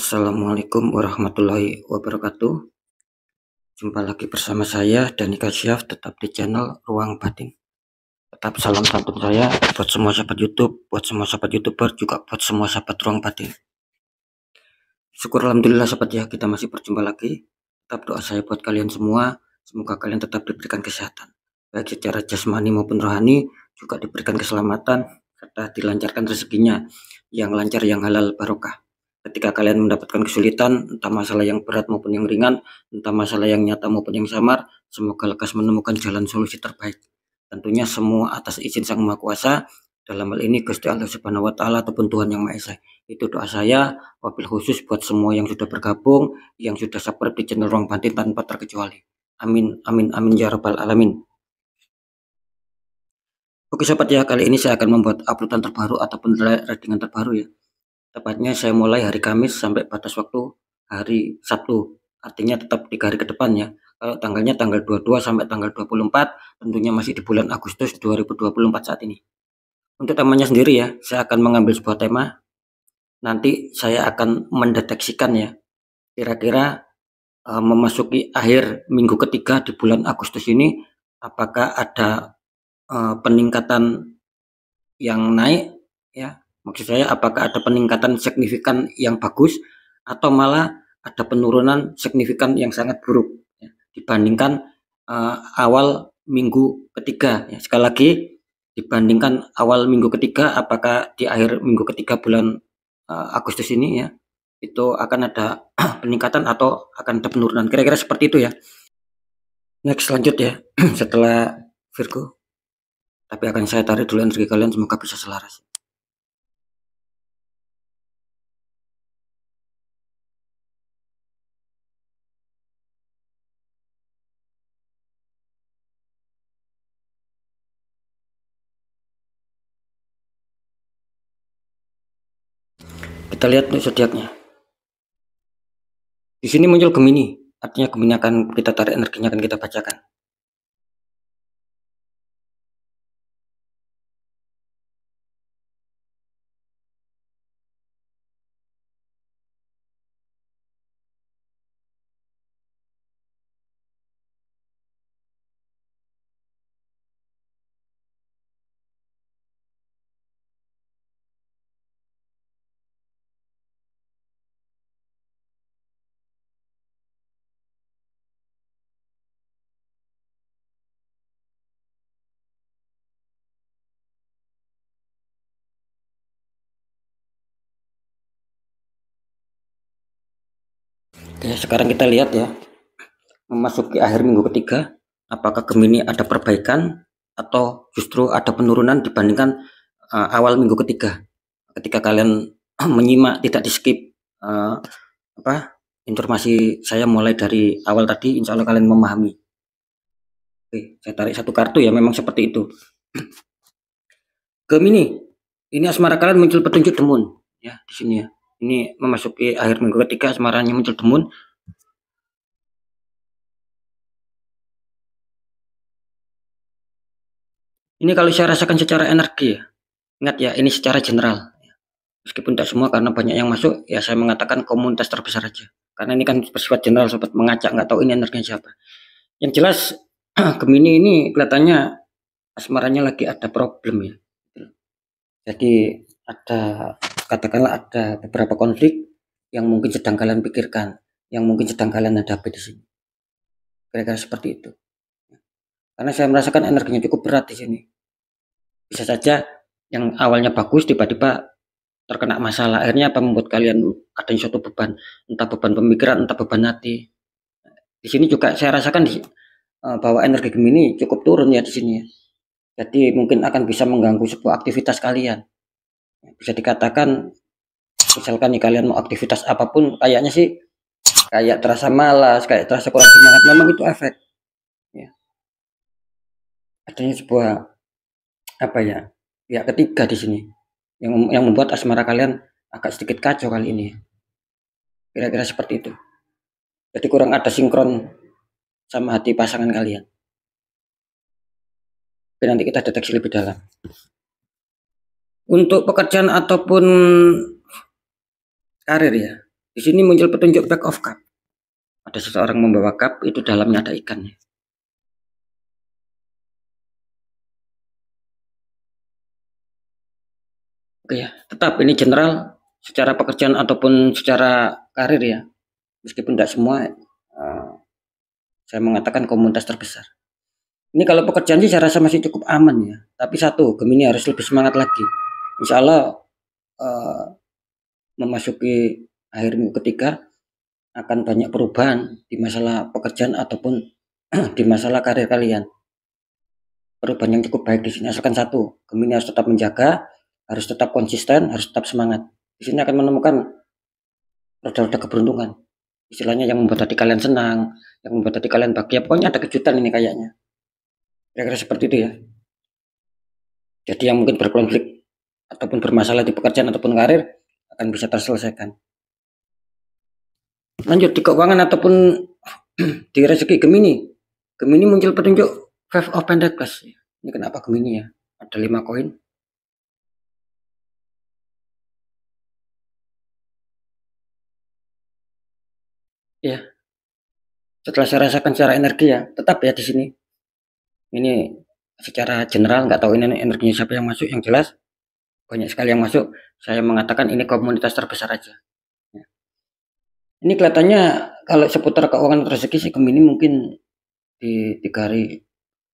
Assalamualaikum warahmatullahi wabarakatuh. Jumpa lagi bersama saya Dani Kasyaf, tetap di channel Ruang Batin. Tetap salam santun saya buat semua sahabat YouTube, buat semua sahabat YouTuber, juga buat semua sahabat Ruang Batin. Syukur alhamdulillah sahabat ya, kita masih berjumpa lagi. Tetap doa saya buat kalian semua, semoga kalian tetap diberikan kesehatan, baik secara jasmani maupun rohani, juga diberikan keselamatan serta dilancarkan rezekinya yang lancar, yang halal barokah. Ketika kalian mendapatkan kesulitan, entah masalah yang berat maupun yang ringan, entah masalah yang nyata maupun yang samar, semoga lekas menemukan jalan solusi terbaik. Tentunya semua atas izin Sang Maha Kuasa, dalam hal ini Gusti Allah Subhanahu wa Ta'ala ataupun Tuhan Yang Maha Esa. Itu doa saya, wabil khusus buat semua yang sudah bergabung, yang sudah subscribe di channel Ruang Batin tanpa terkecuali. Amin, amin, amin ya rabbal alamin. Oke sahabat ya, kali ini saya akan membuat uploadan terbaru ataupun readingan terbaru ya. Tepatnya saya mulai hari Kamis sampai batas waktu hari Sabtu. Artinya tetap 3 hari ke depan ya. Kalau tanggalnya tanggal 22 sampai tanggal 24, tentunya masih di bulan Agustus 2024 saat ini. Untuk temanya sendiri ya, saya akan mengambil sebuah tema. Nanti saya akan mendeteksikan ya, kira-kira memasuki akhir minggu ketiga di bulan Agustus ini, apakah ada peningkatan yang naik ya. Maksud saya apakah ada peningkatan signifikan yang bagus atau malah ada penurunan signifikan yang sangat buruk ya, dibandingkan awal minggu ketiga ya. Sekali lagi, dibandingkan awal minggu ketiga, apakah di akhir minggu ketiga bulan Agustus ini ya, itu akan ada peningkatan atau akan ada penurunan, kira-kira seperti itu ya. Next, lanjut ya. Setelah Virgo, tapi akan saya tarik dulu energi kalian, semoga bisa selaras. Kita lihat nih zodiaknya. Di sini muncul Gemini, artinya Gemini akan kita tarik energinya, akan kita bacakan. Oke, sekarang kita lihat ya, memasuki akhir minggu ketiga, apakah Gemini ada perbaikan atau justru ada penurunan dibandingkan awal minggu ketiga. Ketika kalian menyimak, tidak di skip informasi saya mulai dari awal tadi, insya Allah kalian memahami. Oke, saya tarik satu kartu ya, memang seperti itu. Gemini, ini asmara kalian muncul petunjuk demun ya di sini ya. Ini memasuki akhir minggu ketiga, asmaranya muncul demun. Ini kalau saya rasakan secara energi ya, ingat ya, ini secara general. Meskipun tidak semua karena banyak yang masuk, ya saya mengatakan komunitas terbesar aja. Karena ini kan bersifat general, sobat, mengacak, nggak tahu ini energinya siapa. Yang jelas Gemini ini kelihatannya asmaranya lagi ada problem ya. Jadi ada, katakanlah ada beberapa konflik yang mungkin sedang kalian pikirkan, yang mungkin sedang kalian hadapi di sini. Kira-kira seperti itu. Karena saya merasakan energinya cukup berat di sini. Bisa saja yang awalnya bagus tiba-tiba terkena masalah, akhirnya apa, membuat kalian adanya suatu beban, entah beban pemikiran, entah beban hati. Di sini juga saya rasakan bahwa energi Gemini cukup turun ya di sini ya. Jadi mungkin akan bisa mengganggu sebuah aktivitas kalian. Bisa dikatakan misalkan nih kalian mau aktivitas apapun, kayaknya sih kayak terasa malas, kayak terasa kurang semangat. Memang itu efek ya, adanya sebuah apa ya, pihak ketiga di sini yang membuat asmara kalian agak sedikit kacau kali ini. Kira-kira seperti itu. Jadi kurang ada sinkron sama hati pasangan kalian. Oke, nanti kita deteksi lebih dalam. Untuk pekerjaan ataupun karir ya, Di sini muncul petunjuk back of cup. Ada seseorang membawa cup, itu dalamnya ada ikannya. Oke ya, tetap ini general secara pekerjaan ataupun secara karir ya. Meskipun tidak semua, saya mengatakan komunitas terbesar. Ini kalau pekerjaan sih saya rasa masih cukup aman ya. Tapi satu, Gemini harus lebih semangat lagi. Insya Allah memasuki akhir minggu ketiga akan banyak perubahan di masalah pekerjaan ataupun di masalah karir kalian. Perubahan yang cukup baik di sini. Asalkan satu, Gemini harus tetap menjaga, harus tetap konsisten, harus tetap semangat. Di sini akan menemukan roda-roda keberuntungan. Istilahnya yang membuat hati kalian senang, yang membuat hati kalian bahagia. Pokoknya ada kejutan ini kayaknya. Kira-kira seperti itu ya. Jadi yang mungkin berkonflik ataupun bermasalah di pekerjaan ataupun karir akan bisa terselesaikan. Lanjut di keuangan ataupun di rezeki Gemini. Gemini muncul petunjuk Five of Pentacles. Ini kenapa Gemini ya? Ada 5 koin. Ya. Setelah saya rasakan secara energi ya, tetap ya di sini. Ini secara general nggak tahu ini energinya siapa yang masuk, yang jelas banyak sekali yang masuk. Saya mengatakan ini komunitas terbesar aja. Ya. Ini kelihatannya kalau seputar keuangan rezeki sih Gemini mungkin di 3 hari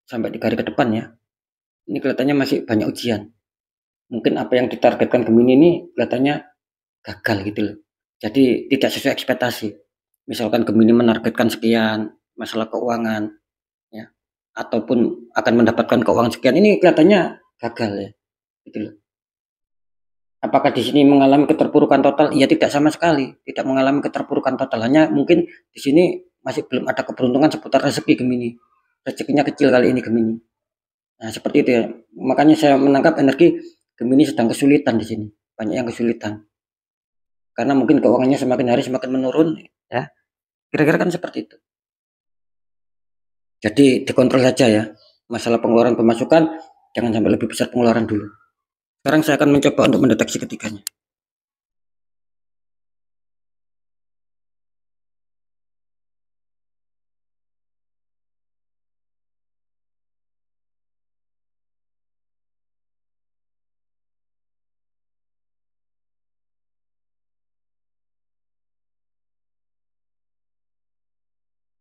sampai 3 hari ke depan ya. Ini kelihatannya masih banyak ujian. Mungkin apa yang ditargetkan Gemini ini kelihatannya gagal gitu loh. Jadi tidak sesuai ekspektasi. Misalkan Gemini menargetkan sekian masalah keuangan ya, ataupun akan mendapatkan keuangan sekian, ini kelihatannya gagal ya. Gitu loh. Apakah di sini mengalami keterpurukan total? Iya, tidak sama sekali, tidak mengalami keterpurukan total. Hanya mungkin di sini masih belum ada keberuntungan seputar rezeki Gemini. Rezekinya kecil kali ini Gemini. Nah, seperti itu ya. Makanya saya menangkap energi Gemini sedang kesulitan di sini. Banyak yang kesulitan. Karena mungkin keuangannya semakin hari semakin menurun ya. Kira-kira kan seperti itu. Jadi dikontrol saja ya. Masalah pengeluaran pemasukan jangan sampai lebih besar pengeluaran dulu. Sekarang saya akan mencoba untuk mendeteksi ketiganya.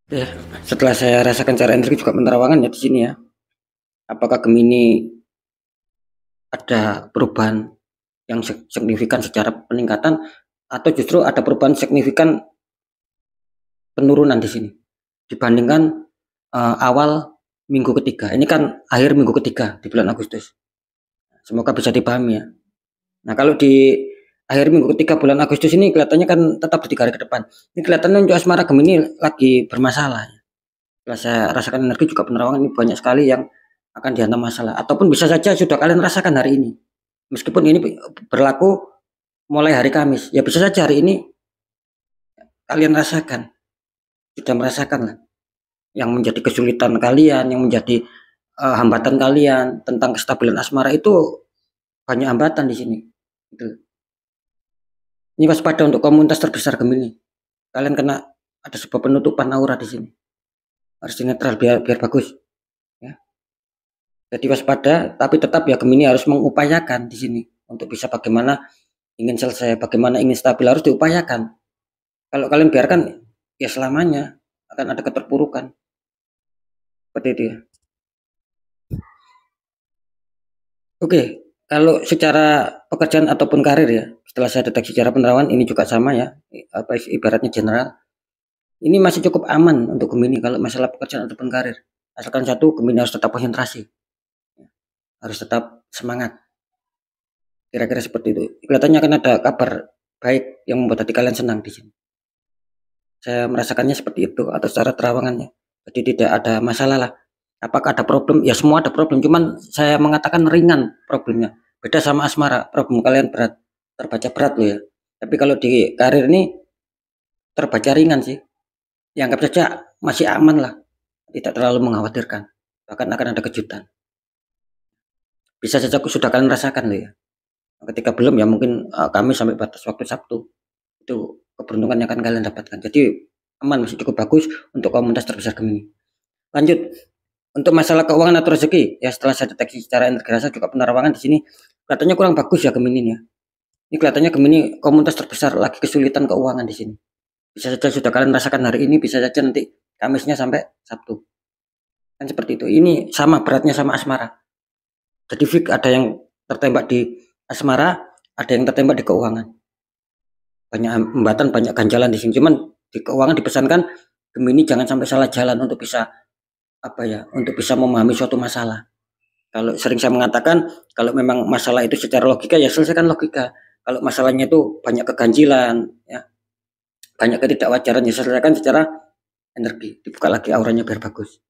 Ya, setelah saya rasakan cara energi juga penerawangan ya di sini ya. Apakah Gemini ada perubahan yang signifikan secara peningkatan atau justru ada perubahan signifikan penurunan di sini dibandingkan awal minggu ketiga. Ini kan akhir minggu ketiga di bulan Agustus. Semoga bisa dipahami ya. Nah, kalau di akhir minggu ketiga bulan Agustus ini kelihatannya kan tetap di 3 hari ke depan. Ini kelihatannya untuk asmara Gemini lagi bermasalah. Setelah saya rasakan energi juga penerawangan ini banyak sekali yang akan dihantam masalah. Ataupun bisa saja sudah kalian rasakan hari ini. Meskipun ini berlaku mulai hari Kamis. Ya bisa saja hari ini kalian rasakan. Sudah merasakan lah. Yang menjadi kesulitan kalian, yang menjadi hambatan kalian tentang kestabilan asmara itu banyak hambatan di sini. Gitu. Ini waspada untuk komunitas terbesar Gemini. Kalian kena ada sebuah penutupan aura di sini. Harus netral biar bagus. Ya. Jadi waspada, tapi tetap ya Gemini harus mengupayakan di sini untuk bisa bagaimana ingin selesai, bagaimana ingin stabil harus diupayakan. Kalau kalian biarkan ya selamanya akan ada keterpurukan. Seperti itu ya. Oke, kalau secara pekerjaan ataupun karir ya, setelah saya deteksi secara penerawan ini juga sama ya, apa ibaratnya general. Ini masih cukup aman untuk Gemini kalau masalah pekerjaan ataupun karir. Asalkan satu, Gemini harus tetap konsentrasi, harus tetap semangat. Kira-kira seperti itu. Kelihatannya akan ada kabar baik yang membuat hati kalian senang di sini. Saya merasakannya seperti itu atau secara terawangannya. Jadi tidak ada masalah lah. Apakah ada problem? Ya semua ada problem. Cuman saya mengatakan ringan problemnya. Beda sama asmara. Problem kalian berat. Terbaca berat loh ya. Tapi kalau di karir ini terbaca ringan sih. Ya anggap saja masih aman lah. Tidak terlalu mengkhawatirkan. Bahkan akan ada kejutan. Bisa saja sudah kalian rasakan loh ya. Ketika belum ya mungkin kami sampai batas waktu Sabtu. Itu keberuntungan yang akan kalian dapatkan. Jadi aman, masih cukup bagus untuk komunitas terbesar Gemini. Lanjut, untuk masalah keuangan atau rezeki, ya setelah saya deteksi secara energi rasa juga penerawangan di sini kelihatannya kurang bagus ya Gemini ya. Ini kelihatannya Gemini komunitas terbesar lagi kesulitan keuangan di sini. Bisa saja sudah kalian rasakan hari ini, bisa saja nanti Kamisnya sampai Sabtu. Kan seperti itu. Ini sama beratnya sama asmara. Jadi Fik ada yang tertembak di asmara, ada yang tertembak di keuangan. Banyak hambatan, banyak ganjalan di sini. Cuman di keuangan dipesankan Gemini jangan sampai salah jalan untuk bisa untuk bisa memahami suatu masalah. Kalau sering saya mengatakan, kalau memang masalah itu secara logika ya selesaikan logika. Kalau masalahnya itu banyak keganjilan, ya, banyak ketidakwajaran ya selesaikan secara energi. Dibuka lagi auranya biar bagus.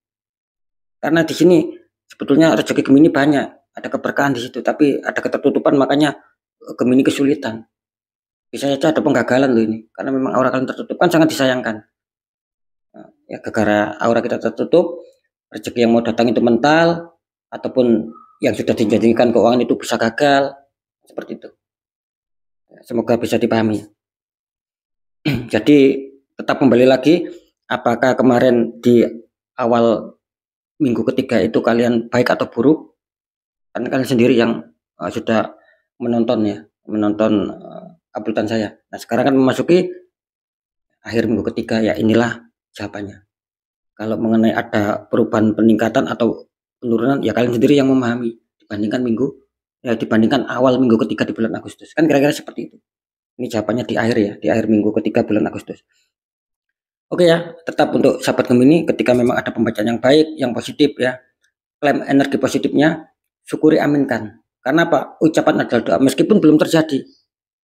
Karena di sini sebetulnya rezeki Gemini banyak, ada keberkahan di situ, tapi ada ketertutupan, makanya Gemini kesulitan. Bisa saja ada penggagalan loh ini, karena memang aura kalian tertutup kan sangat disayangkan. Ya gara-gara aura kita tertutup, rezeki yang mau datang itu mental, ataupun yang sudah dijadikan keuangan itu bisa gagal, seperti itu. Semoga bisa dipahami. Jadi tetap kembali lagi, apakah kemarin di awal minggu ketiga itu kalian baik atau buruk? Karena kalian sendiri yang sudah menonton uploadan saya. Nah sekarang kan memasuki akhir minggu ketiga, ya inilah jawabannya. Kalau mengenai ada perubahan peningkatan atau penurunan, ya kalian sendiri yang memahami dibandingkan awal minggu ketiga di bulan Agustus. Kan kira-kira seperti itu. Ini jawabannya di akhir minggu ketiga bulan Agustus. Oke ya, tetap untuk sahabat Gemini, ketika memang ada pembacaan yang baik, yang positif ya, klaim energi positifnya, syukuri, aminkan. Karena apa? Ucapan adalah doa, meskipun belum terjadi.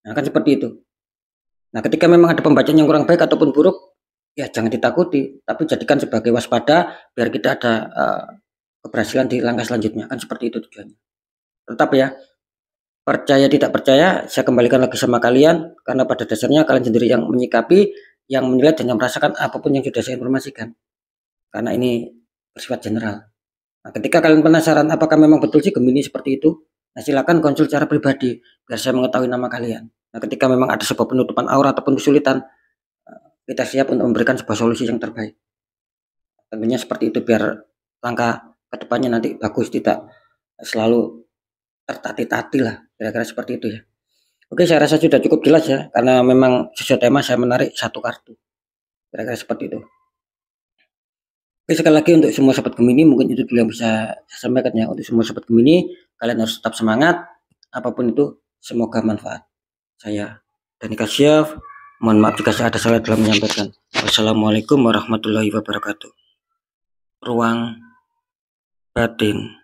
Nah kan seperti itu. Nah ketika memang ada pembacaan yang kurang baik ataupun buruk, ya jangan ditakuti, tapi jadikan sebagai waspada, biar kita ada keberhasilan di langkah selanjutnya. Kan seperti itu tujuannya. Tetap ya, percaya tidak percaya, saya kembalikan lagi sama kalian, karena pada dasarnya kalian sendiri yang menyikapi, yang menilai dan yang merasakan apapun yang sudah saya informasikan. Karena ini bersifat general. Nah, ketika kalian penasaran apakah memang betul sih Gemini seperti itu, nah silakan konsul secara pribadi biar saya mengetahui nama kalian. Nah, ketika memang ada sebuah penutupan aura ataupun kesulitan, kita siap untuk memberikan sebuah solusi yang terbaik. Tentunya seperti itu biar langkah kedepannya nanti bagus, tidak selalu tertati-tati lah, kira-kira seperti itu ya. Oke, saya rasa sudah cukup jelas ya, karena memang sesuai tema saya menarik satu kartu, kira-kira seperti itu. Oke, sekali lagi untuk semua sahabat Gemini, mungkin itu dulu yang bisa saya sampaikan ya. Untuk semua sahabat Gemini, kalian harus tetap semangat, apapun itu, semoga manfaat. Saya Dani Kasyaf, mohon maaf jika saya ada salah dalam menyampaikan. Wassalamualaikum warahmatullahi wabarakatuh. Ruang batin.